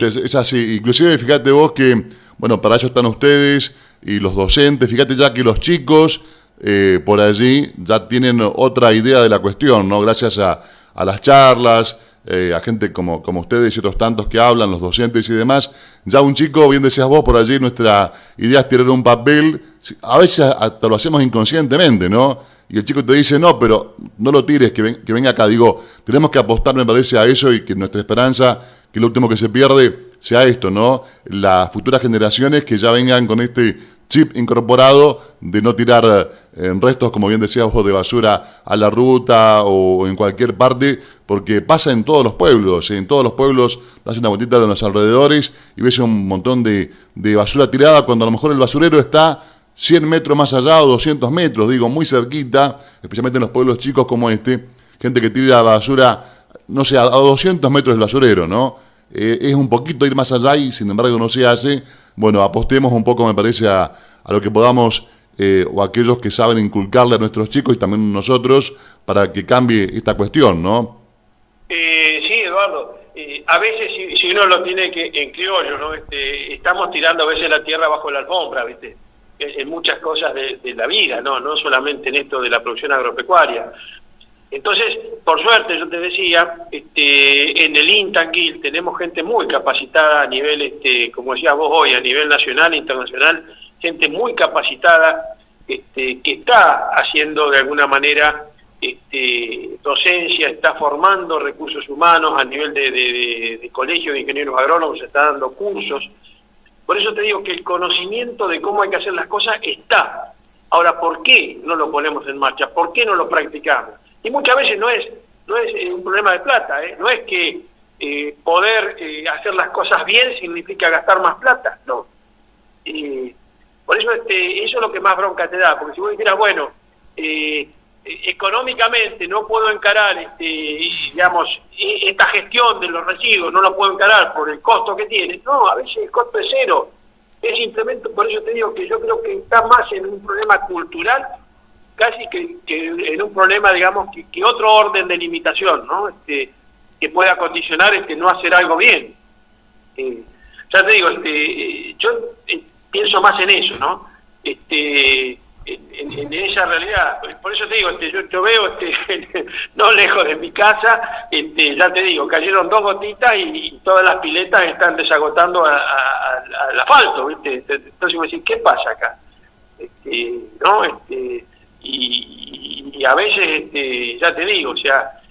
es así. Inclusive fíjate vos que, bueno, para eso están ustedes y los docentes. Fíjate ya que los chicos por allí ya tienen otra idea de la cuestión, ¿no? Gracias a las charlas, a gente como ustedes y otros tantos que hablan, los docentes y demás. Ya un chico, bien decías vos, por allí nuestra idea es tirar un papel, a veces hasta lo hacemos inconscientemente, ¿no? Y el chico te dice, no, pero no lo tires, que venga acá. Digo, tenemos que apostar, me parece, a eso, y que nuestra esperanza, que lo último que se pierde, sea esto, ¿no? Las futuras generaciones que ya vengan con este chip incorporado de no tirar restos, como bien decías vos, de basura a la ruta o en cualquier parte, porque pasa en todos los pueblos. En todos los pueblos das una vueltita de los alrededores y ves un montón de basura tirada, cuando a lo mejor el basurero está 100 metros más allá o 200 metros, digo, muy cerquita, especialmente en los pueblos chicos como gente que tira basura, no sé, a 200 metros del basurero, ¿no? Es un poquito ir más allá y sin embargo no se hace. Bueno, apostemos un poco, me parece, a lo que podamos, o aquellos que saben inculcarle a nuestros chicos y también nosotros, para que cambie esta cuestión, ¿no? Sí, Eduardo. A veces, si uno lo tiene que en criollo, ¿no? Estamos tirando a veces la tierra bajo la alfombra, ¿viste? En muchas cosas de la vida, no solamente en esto de la producción agropecuaria. Entonces, por suerte, yo te decía, en el Intanquil tenemos gente muy capacitada a nivel, como decías vos hoy, a nivel nacional e internacional, gente muy capacitada que está haciendo de alguna manera docencia, está formando recursos humanos a nivel de colegios de ingenieros agrónomos, se está dando cursos. Por eso te digo que el conocimiento de cómo hay que hacer las cosas está. Ahora, ¿por qué no lo ponemos en marcha? ¿Por qué no lo practicamos? Y muchas veces no es un problema de plata, no es que poder hacer las cosas bien significa gastar más plata, no. Por eso eso es lo que más bronca te da, porque si vos dijeras, bueno, económicamente no puedo encarar digamos, esta gestión de los residuos, no lo puedo encarar por el costo que tiene. No, a veces el costo es cero. Es simplemente, por eso te digo que yo creo que está más en un problema cultural casi que en un problema, digamos, que otro orden de limitación, ¿no? Que pueda condicionar no hacer algo bien. Ya te digo, yo pienso más en eso, ¿no? En esa realidad. Por eso te digo, yo veo, no lejos de mi casa, ya te digo, cayeron 2 gotitas y todas las piletas están desagotando al asfalto, ¿viste? Entonces me decís, ¿qué pasa acá? ¿No? Y a veces, ya te digo, o sea,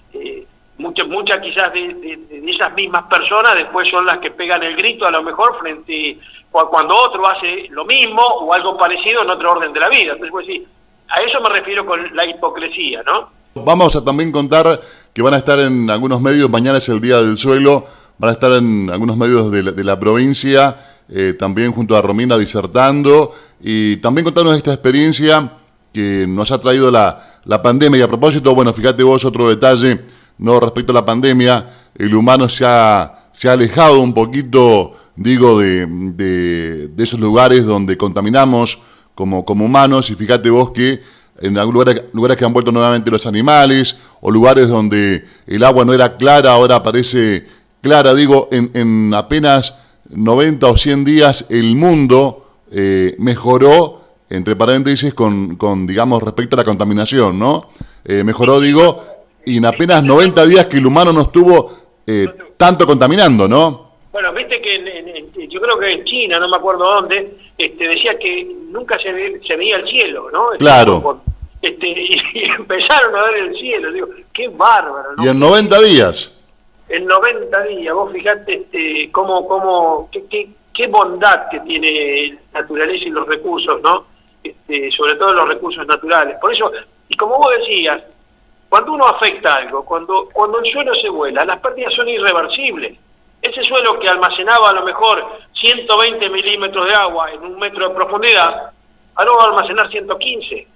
muchas quizás de esas mismas personas después son las que pegan el grito a lo mejor cuando otro hace lo mismo o algo parecido en otro orden de la vida. Entonces pues sí, A eso me refiero con la hipocresía, ¿no? Vamos a también contar que van a estar en algunos medios, mañana es el Día del Suelo, van a estar en algunos medios de la provincia, también junto a Romina disertando, y también contarnos esta experiencia que nos ha traído la pandemia. Y a propósito, bueno, fíjate vos otro detalle, no respecto a la pandemia, el humano se ha alejado un poquito, digo, de esos lugares donde contaminamos como humanos, y fíjate vos que en algunos lugares que han vuelto nuevamente los animales, o lugares donde el agua no era clara, ahora parece clara. Digo, en apenas 90 o 100 días el mundo mejoró, entre paréntesis, con digamos, respecto a la contaminación, ¿no? Mejoró, digo, y en apenas 90 días que el humano no estuvo tanto contaminando, ¿no? Bueno, viste que yo creo que en China, no me acuerdo dónde, decía que nunca se veía el cielo, ¿no? Claro. Y empezaron a ver el cielo, digo, qué bárbaro, ¿no? Y en 90 días. En 90 días, vos fijate qué bondad que tiene la naturaleza y los recursos, ¿no? Sobre todo los recursos naturales. Por eso, y como vos decías, cuando uno afecta algo, cuando el suelo se vuela, las pérdidas son irreversibles. Ese suelo que almacenaba a lo mejor 120 milímetros de agua en 1 metro de profundidad, ahora va a almacenar 115.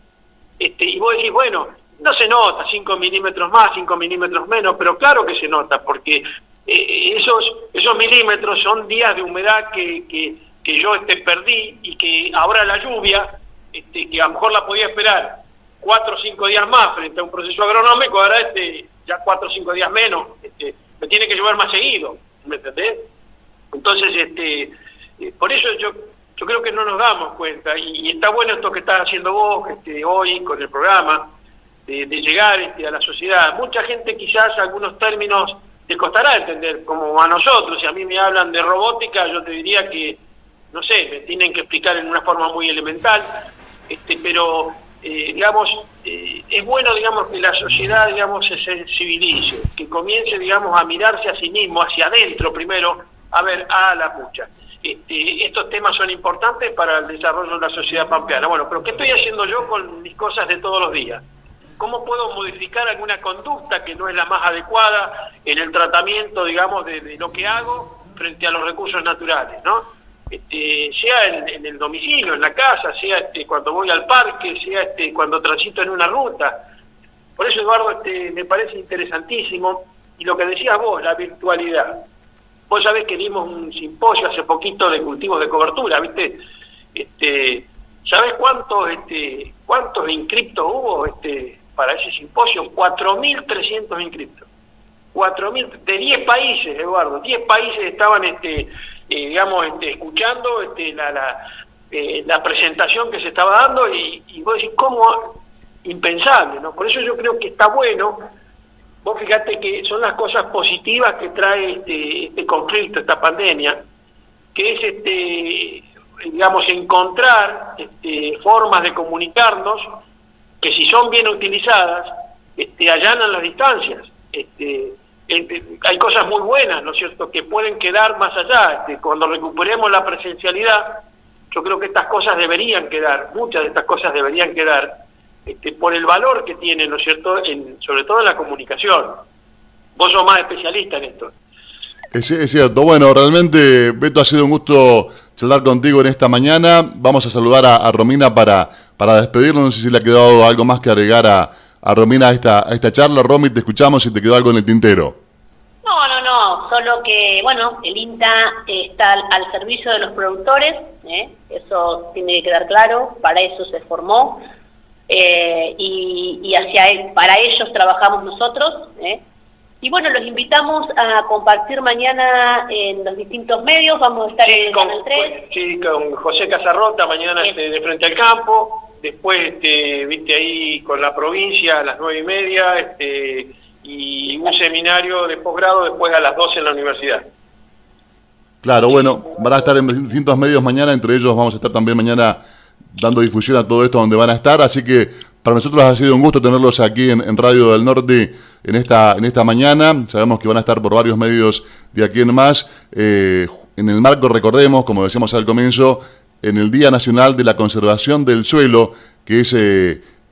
Y vos decís, bueno, no se nota, 5 milímetros más, 5 milímetros menos, pero claro que se nota, porque esos milímetros son días de humedad que yo perdí, y que ahora la lluvia, que a lo mejor la podía esperar 4 o 5 días más frente a un proceso agronómico, ahora ya 4 o 5 días menos, me tiene que llover más seguido, ¿me entendés? Entonces, por eso yo creo que no nos damos cuenta, y está bueno esto que estás haciendo vos hoy con el programa, de llegar a la sociedad. Mucha gente quizás algunos términos te costará entender, como a nosotros. Si a mí me hablan de robótica, yo te diría que, no sé, me tienen que explicar en una forma muy elemental, pero digamos, es bueno, digamos, que la sociedad, digamos, se sensibilice, que comience, digamos, a mirarse a sí mismo, hacia adentro primero, a ver, la pucha. Estos temas son importantes para el desarrollo de la sociedad pampeana. Bueno, pero ¿qué estoy haciendo yo con mis cosas de todos los días? ¿Cómo puedo modificar alguna conducta que no es la más adecuada en el tratamiento, digamos, de lo que hago frente a los recursos naturales, ¿no? Sea en el domicilio, en la casa, sea cuando voy al parque, sea cuando transito en una ruta. Por eso, Eduardo, me parece interesantísimo. Y lo que decías vos, la virtualidad. Vos sabés que dimos un simposio hace poquito de cultivos de cobertura, ¿viste? ¿Sabés cuántos inscriptos hubo para ese simposio? 4.300 inscriptos. 4.000 de 10 países, Eduardo. 10 países estaban, digamos, escuchando la presentación que se estaba dando, y vos decís, ¿cómo? Impensable, ¿no? Por eso yo creo que está bueno. Vos fíjate que son las cosas positivas que trae este conflicto, esta pandemia, que es, digamos, encontrar formas de comunicarnos que, si son bien utilizadas, allanan las distancias. Hay cosas muy buenas, ¿no es cierto?, que pueden quedar más allá. Cuando recuperemos la presencialidad, yo creo que estas cosas deberían quedar, muchas de estas cosas deberían quedar, por el valor que tienen, ¿no es cierto?, sobre todo en la comunicación. Vos sos más especialista en esto. Es cierto. Bueno, realmente, Beto, ha sido un gusto charlar contigo en esta mañana. Vamos a saludar a Romina para despedirnos. No sé si le ha quedado algo más que agregar a Romina a esta charla. Romy, te escuchamos, si te quedó algo en el tintero. No, solo que, bueno, el INTA está al servicio de los productores, eso tiene que quedar claro, para eso se formó, y para ellos trabajamos nosotros, y bueno, los invitamos a compartir mañana en los distintos medios. Vamos a estar en Canal 3. Sí, con José Casarrota mañana de Frente al Campo, después viste ahí con la provincia a las 9:30, y un seminario de posgrado después a las 12 en la universidad. Claro, bueno, van a estar en distintos medios mañana, entre ellos vamos a estar también mañana dando difusión a todo esto donde van a estar, así que para nosotros ha sido un gusto tenerlos aquí en Radio del Norte en esta mañana. Sabemos que van a estar por varios medios de aquí en más, en el marco, recordemos, como decíamos al comienzo, en el Día Nacional de la Conservación del Suelo, que es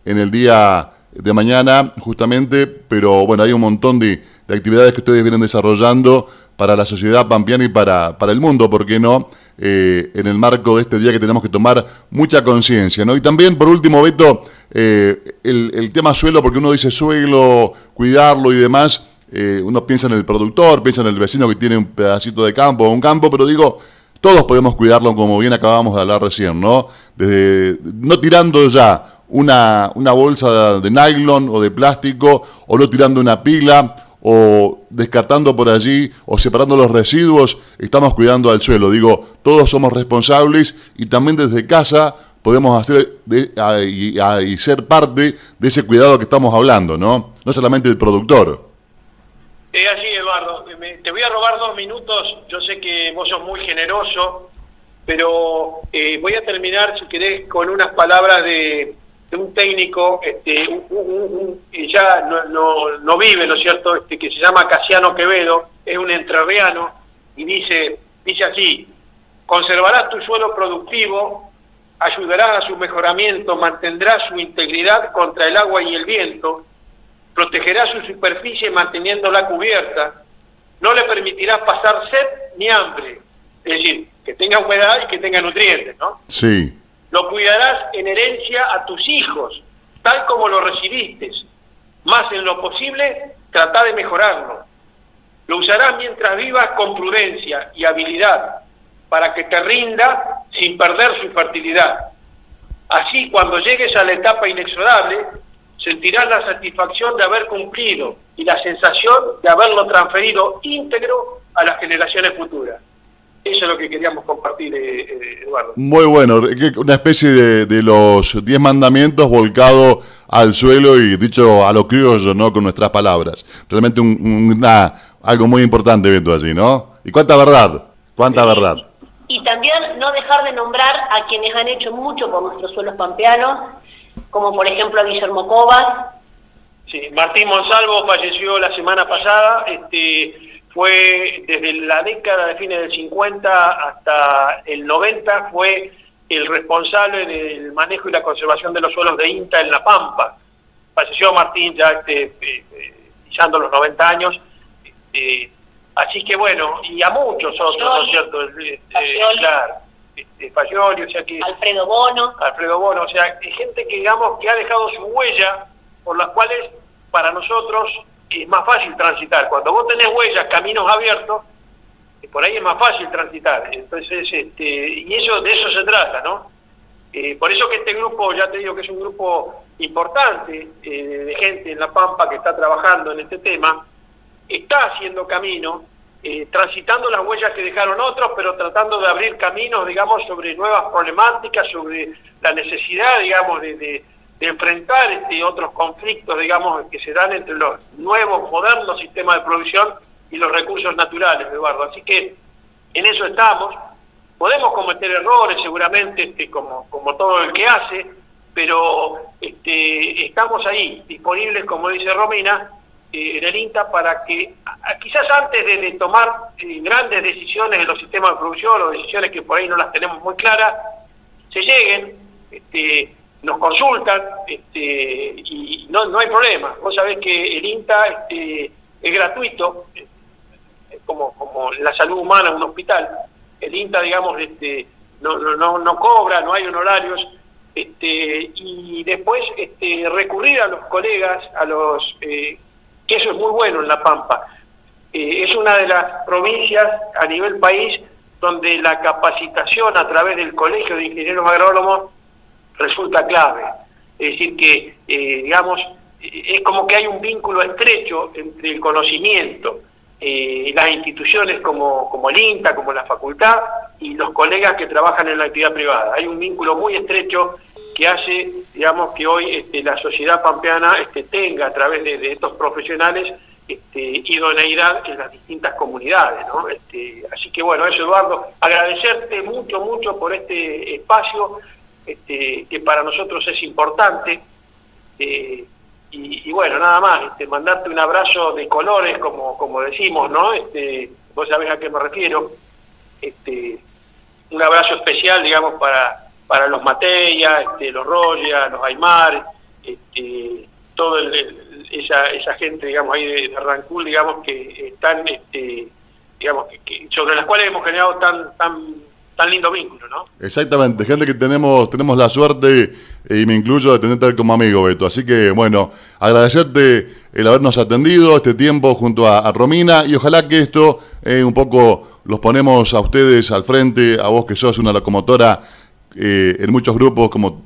en el día de mañana, justamente, pero bueno, hay un montón de actividades que ustedes vienen desarrollando para la sociedad pampeana y para el mundo, ¿por qué no? En el marco de este día que tenemos que tomar mucha conciencia, ¿no? Y también, por último, Beto, el tema suelo, porque uno dice suelo, cuidarlo y demás, uno piensa en el productor, piensa en el vecino que tiene un pedacito de campo o un campo, pero digo, todos podemos cuidarlo, como bien acabamos de hablar recién, ¿no? Desde, no tirando ya una bolsa de nylon o de plástico, o no tirando una pila, o descartando por allí, o separando los residuos, estamos cuidando al suelo. Digo, todos somos responsables y también desde casa podemos hacer y ser parte de ese cuidado que estamos hablando, ¿no? No solamente el productor. Es así, Eduardo. Te voy a robar 2 minutos. Yo sé que vos sos muy generoso, pero voy a terminar, si querés, con unas palabras de un técnico que ya no vive, ¿no es cierto?, que se llama Casiano Quevedo, es un entrerriano, y dice así: conservarás tu suelo productivo, ayudarás a su mejoramiento, mantendrás su integridad contra el agua y el viento, protegerás su superficie manteniéndola cubierta, no le permitirás pasar sed ni hambre, es decir, que tenga humedad y que tenga nutrientes, ¿no? Sí. Lo cuidarás en herencia a tus hijos, tal como lo recibiste, más en lo posible trata de mejorarlo. Lo usarás mientras vivas con prudencia y habilidad, para que te rinda sin perder su fertilidad. Así, cuando llegues a la etapa inexorable, sentirás la satisfacción de haber cumplido y la sensación de haberlo transferido íntegro a las generaciones futuras. Eso es lo que queríamos compartir, Eduardo. Muy bueno, una especie de los 10 mandamientos volcado al suelo y dicho a lo criollo, ¿no? Con nuestras palabras. Realmente algo muy importante viendo allí, ¿no? Y cuánta verdad, verdad. Y también no dejar de nombrar a quienes han hecho mucho por nuestros suelos pampeanos, como por ejemplo a Guillermo Cobas. Sí, Martín Monsalvo falleció la semana pasada, fue desde la década de fines del 50 hasta el 90, fue el responsable del manejo y la conservación de los suelos de INTA en La Pampa. Falleció Martín ya pisando los 90 años, así que bueno, y a muchos otros, ¿no es cierto? Claro, Fagioli, o sea que... Alfredo Bono, o sea, hay gente que, digamos, que ha dejado su huella, por las cuales para nosotros es más fácil transitar. Cuando vos tenés huellas, caminos abiertos, por ahí es más fácil transitar. Entonces, y eso, de eso se trata, ¿no? Por eso que este grupo, ya te digo que es un grupo importante de gente en La Pampa que está trabajando en este tema, está haciendo camino, transitando las huellas que dejaron otros, pero tratando de abrir caminos, digamos, sobre nuevas problemáticas, sobre la necesidad, digamos, de enfrentar otros conflictos, digamos, que se dan entre los nuevos, modernos sistemas de producción y los recursos naturales, Eduardo. Así que en eso estamos. Podemos cometer errores, seguramente, como todo el que hace, pero estamos ahí, disponibles, como dice Romina, en el INTA, para que quizás antes de tomar grandes decisiones en los sistemas de producción, o decisiones que por ahí no las tenemos muy claras, se lleguen, nos consultan, y no hay problema. Vos sabés que el INTA es gratuito, como la salud humana en un hospital. El INTA, digamos, no cobra, no hay honorarios, y después recurrir a los colegas, que eso es muy bueno en La Pampa. Es una de las provincias a nivel país donde la capacitación a través del Colegio de Ingenieros Agrónomos resulta clave. Es decir que, digamos, es como que hay un vínculo estrecho entre el conocimiento, las instituciones como el INTA, como la facultad, y los colegas que trabajan en la actividad privada. Hay un vínculo muy estrecho que hace, digamos, que hoy la sociedad pampeana tenga, a través de estos profesionales, idoneidad en las distintas comunidades, ¿no? Así que bueno, eso, Eduardo, agradecerte mucho por este espacio, que para nosotros es importante, y bueno, nada más, mandarte un abrazo de colores, como decimos, ¿no? Vos sabés a qué me refiero, un abrazo especial, digamos, para los Matella, los Roya, los Aymar, todo esa gente, digamos, ahí de Rancul, digamos, que están, digamos, que sobre las cuales hemos generado tan lindo vínculo, ¿no? Exactamente, gente que tenemos la suerte, y me incluyo, de tenerte como amigo, Beto. Así que, bueno, agradecerte el habernos atendido este tiempo junto a Romina, y ojalá que esto un poco los ponemos a ustedes al frente, a vos que sos una locomotora en muchos grupos, como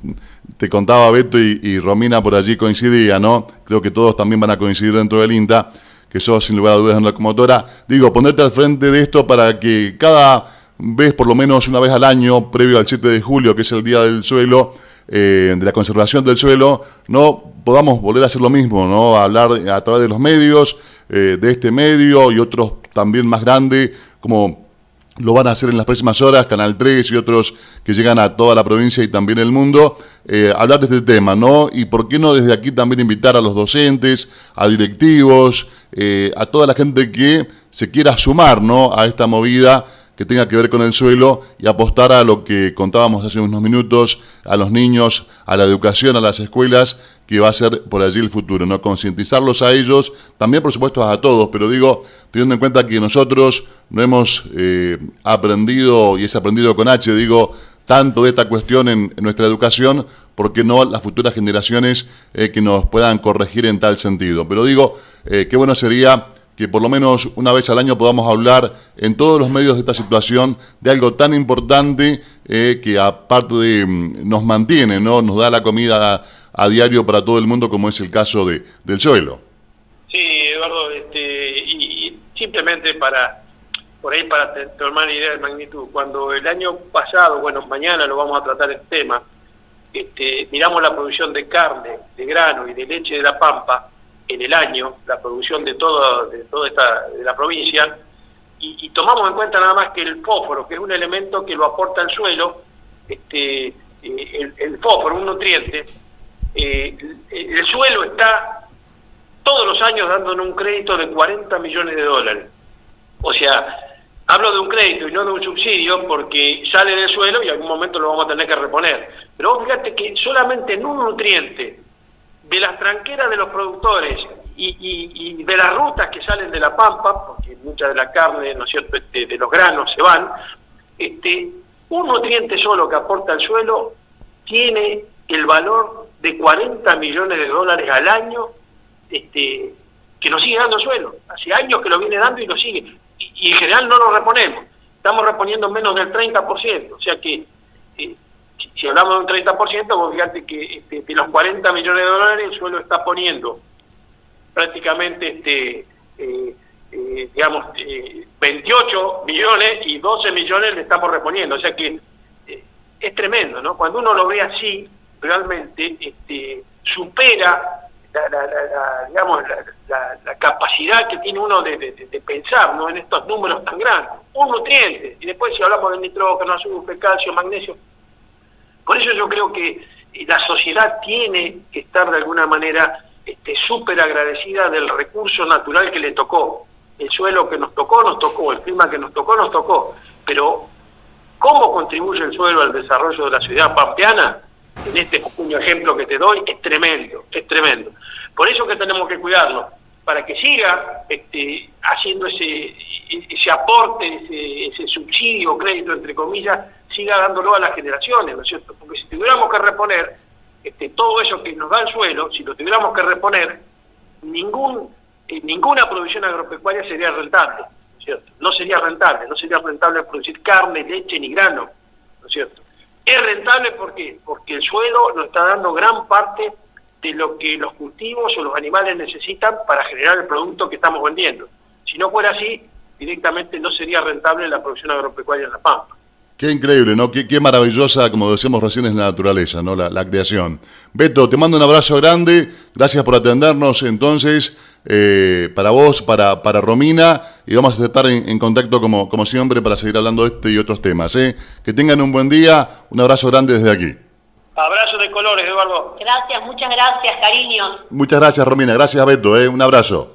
te contaba Beto y Romina por allí coincidía, ¿no? Creo que todos también van a coincidir dentro del INTA, que sos sin lugar a dudas una locomotora. Digo, ponerte al frente de esto para que cada vez, por lo menos una vez al año, previo al 7 de julio, que es el Día del Suelo, de la conservación del suelo, no podamos volver a hacer lo mismo, ¿no? A hablar a través de los medios, de este medio y otros también más grandes, como lo van a hacer en las próximas horas, Canal 3 y otros que llegan a toda la provincia y también el mundo, hablar de este tema, ¿no? Y por qué no desde aquí también invitar a los docentes, a directivos, a toda la gente que se quiera sumar, ¿no? A esta movida que tenga que ver con el suelo y apostar a lo que contábamos hace unos minutos, a los niños, a la educación, a las escuelas, que va a ser por allí el futuro, ¿no? Concientizarlos a ellos, también por supuesto a todos, pero digo, teniendo en cuenta que nosotros no hemos aprendido, y es aprendido con H, digo, tanto de esta cuestión en nuestra educación, ¿por qué no las futuras generaciones que nos puedan corregir en tal sentido? Pero digo, qué bueno sería que por lo menos una vez al año podamos hablar en todos los medios de esta situación de algo tan importante que aparte de nos mantiene, ¿no? Nos da la comida a diario para todo el mundo, como es el caso del suelo. Sí, Eduardo, y simplemente para tomar una idea de magnitud, cuando el año pasado, bueno, mañana lo vamos a tratar el tema, miramos la producción de carne, de grano y de leche de La Pampa en el año, la producción de toda la provincia, y tomamos en cuenta nada más que el fósforo, que es un elemento que lo aporta el suelo, el fósforo, un nutriente, el suelo está todos los años dándonos un crédito de 40 millones de dólares. O sea, hablo de un crédito y no de un subsidio porque sale del suelo y en algún momento lo vamos a tener que reponer. Pero vos fíjate que solamente en un nutriente de las tranqueras de los productores y de las rutas que salen de La Pampa, porque mucha de la carne, ¿no es cierto?, de los granos se van, un nutriente solo que aporta el suelo tiene el valor de 40 millones de dólares al año, que nos sigue dando el suelo. Hace años que lo viene dando y lo sigue. Y en general no lo reponemos. Estamos reponiendo menos del 30%. O sea que, si hablamos de un 30%, vos fíjate que de los 40 millones de dólares el suelo está poniendo prácticamente, digamos, 28 millones y 12 millones le estamos reponiendo. O sea que es tremendo, ¿no? Cuando uno lo ve así, realmente supera la capacidad que tiene uno de pensar, ¿no?, en estos números tan grandes. Un nutriente, y después si hablamos de nitrógeno, azufre, calcio, magnesio. Por eso yo creo que la sociedad tiene que estar de alguna manera súper agradecida del recurso natural que le tocó. El suelo que nos tocó, el clima que nos tocó. Pero ¿cómo contribuye el suelo al desarrollo de la ciudad pampeana? En este pequeño ejemplo que te doy, es tremendo. Por eso que tenemos que cuidarlo, para que siga haciendo ese aporte, ese subsidio, crédito, entre comillas, siga dándolo a las generaciones, ¿no es cierto? Porque si tuviéramos que reponer todo eso que nos da el suelo, si lo tuviéramos que reponer, ninguna producción agropecuaria sería rentable, ¿no es cierto? No sería rentable producir carne, leche ni grano, ¿no es cierto? Es rentable ¿por qué? Porque el suelo nos está dando gran parte de lo que los cultivos o los animales necesitan para generar el producto que estamos vendiendo. Si no fuera así, directamente no sería rentable la producción agropecuaria en La Pampa. Qué increíble, ¿no? Qué maravillosa, como decíamos recién, es la naturaleza, ¿no? La creación. Beto, te mando un abrazo grande, gracias por atendernos entonces, para vos, para Romina, y vamos a estar en contacto como siempre para seguir hablando de este y otros temas, ¿eh? Que tengan un buen día, un abrazo grande desde aquí. Abrazo de colores, Eduardo. Gracias, muchas gracias, cariño. Muchas gracias, Romina, gracias, Beto, un abrazo.